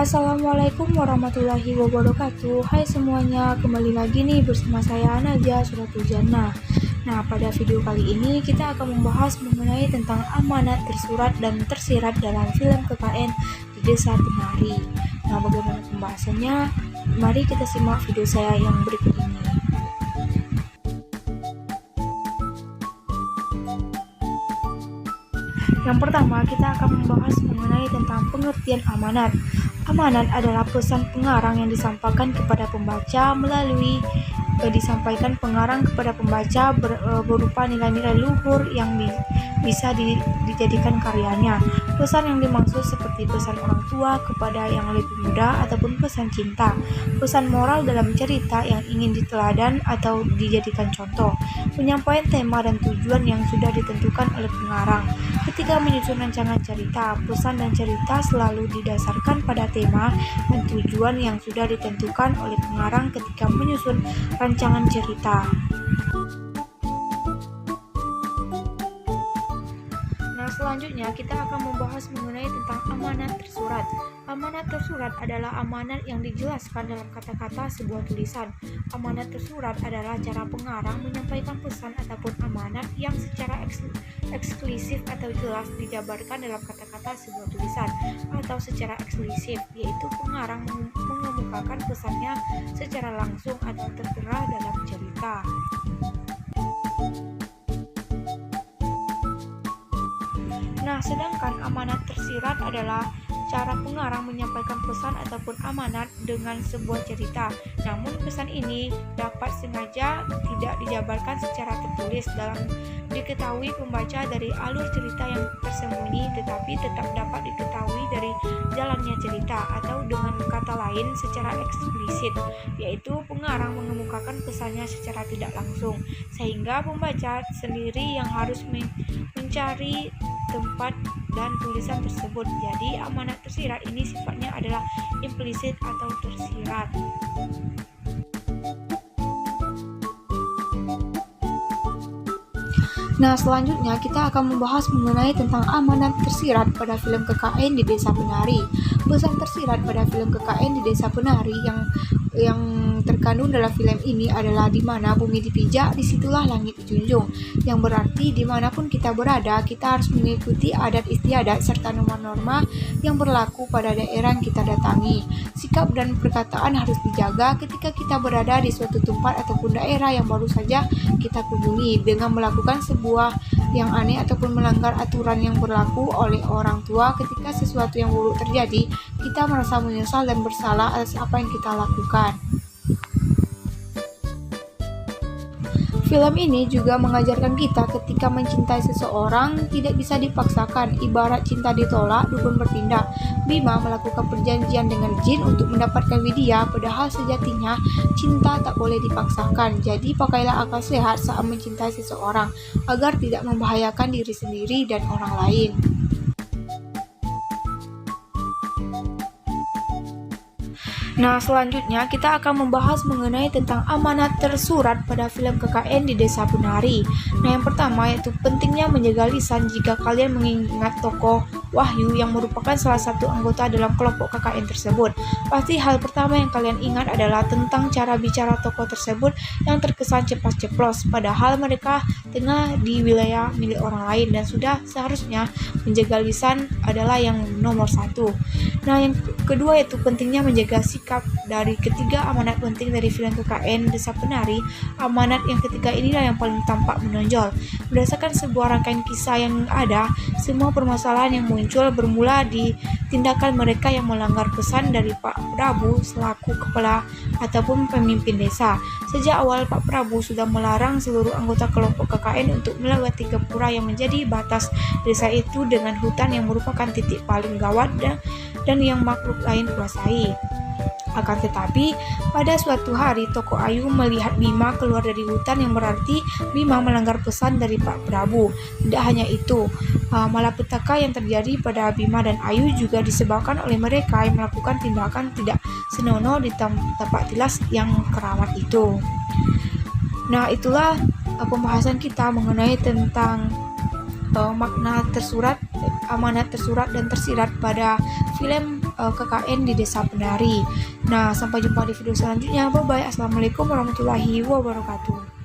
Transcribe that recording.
Assalamualaikum warahmatullahi wabarakatuh. Hai semuanya, kembali lagi nih bersama saya Naja Suratujana. Nah, pada video kali ini kita akan membahas mengenai tentang amanat tersurat dan tersirat dalam film KKN di Desa Penari. Nah, bagaimana pembahasannya? Mari kita simak video saya yang berikut ini. Yang pertama, kita akan membahas mengenai tentang pengertian amanat. Amanat adalah pesan pengarang yang disampaikan kepada pembaca melalui disampaikan pengarang kepada pembaca berupa nilai-nilai luhur yang bisa dijadikan karyanya. Pesan yang dimaksud seperti pesan orang tua kepada yang lebih muda ataupun pesan cinta, pesan moral dalam cerita yang ingin diteladan atau dijadikan contoh, penyampaian tema dan tujuan yang sudah ditentukan oleh pengarang. Ketika menyusun rancangan cerita, pesan dan cerita selalu didasarkan pada tema dan tujuan yang sudah ditentukan oleh pengarang ketika menyusun rancangan cerita. Nah, selanjutnya kita akan membahas mengenai tentang amanat tersurat. Amanat tersurat adalah amanat yang dijelaskan dalam kata-kata sebuah tulisan. Amanat tersurat adalah cara pengarang menyampaikan pesan ataupun amanat yang secara eksklusif atau jelas dijabarkan dalam kata-kata sebuah tulisan, atau secara eksplisit, yaitu pengarang mengemukakan pesannya secara langsung atau tertera dalam cerita. Nah, sedangkan amanat tersirat adalah cara pengarang menyampaikan pesan ataupun amanat dengan sebuah cerita. Namun pesan ini dapat sengaja tidak dijabarkan secara tertulis dalam diketahui pembaca dari alur cerita yang tersembunyi, tetapi tetap dapat diketahui dari jalannya cerita, atau dengan kata lain secara eksplisit, yaitu pengarang mengemukakan pesannya secara tidak langsung, sehingga pembaca sendiri yang harus mencari tempat dan tulisan tersebut. Jadi amanat tersirat ini sifatnya adalah implisit atau tersirat. Nah, selanjutnya kita akan membahas mengenai tentang amanat tersirat pada film KKN di Desa Penari. Pesan tersirat pada film KKN di Desa Penari yang terkandung dalam film ini adalah di mana bumi dipijak, disitulah langit dijunjung. Yang berarti dimanapun kita berada, kita harus mengikuti adat istiadat serta norma-norma yang berlaku pada daerah yang kita datangi. Sikap dan perkataan harus dijaga ketika kita berada di suatu tempat ataupun daerah yang baru saja kita kunjungi, dengan melakukan sebuah yang aneh ataupun melanggar aturan yang berlaku oleh orang tua. Ketika sesuatu yang buruk terjadi, kita merasa menyesal dan bersalah atas apa yang kita lakukan. Film ini juga mengajarkan kita ketika mencintai seseorang tidak bisa dipaksakan. Ibarat cinta ditolak, dukun bertindak. Bima melakukan perjanjian dengan jin untuk mendapatkan Widya, padahal sejatinya cinta tak boleh dipaksakan. Jadi pakailah akal sehat saat mencintai seseorang agar tidak membahayakan diri sendiri dan orang lain. Nah, selanjutnya kita akan membahas mengenai tentang amanat tersurat pada film KKN di Desa Penari. Nah, yang pertama yaitu pentingnya menjaga lisan jika kalian mengingat tokoh Wahyu yang merupakan salah satu anggota dalam kelompok KKN tersebut. Pasti hal pertama yang kalian ingat adalah tentang cara bicara tokoh tersebut yang terkesan ceplas-ceplos, padahal mereka tengah di wilayah milik orang lain dan sudah seharusnya menjaga lisan adalah yang nomor satu. Nah, yang kedua yaitu pentingnya menjaga sikap. Dari ketiga amanat penting dari film KKN Desa Penari, amanat yang ketiga inilah yang paling tampak menonjol. Berdasarkan sebuah rangkaian kisah yang ada, semua permasalahan yang muncul bermula di tindakan mereka yang melanggar pesan dari Pak Prabu selaku kepala ataupun pemimpin desa. Sejak awal Pak Prabu sudah melarang seluruh anggota kelompok KKN untuk melewati gapura yang menjadi batas desa itu dengan hutan yang merupakan titik paling gawat dan yang makhluk lain kuasai. Akan tetapi, pada suatu hari Toko Ayu melihat Bima keluar dari hutan, yang berarti Bima melanggar pesan dari Pak Prabu. Tidak hanya itu, malapetaka yang terjadi pada Bima dan Ayu juga disebabkan oleh mereka yang melakukan tindakan tidak senonoh di tempat tilas yang keramat itu. Nah, itulah pembahasan kita mengenai tentang makna tersurat, amanat tersurat dan tersirat pada film KKN di Desa Penari. Nah, sampai jumpa di video selanjutnya. Bye bye. Assalamualaikum warahmatullahi wabarakatuh.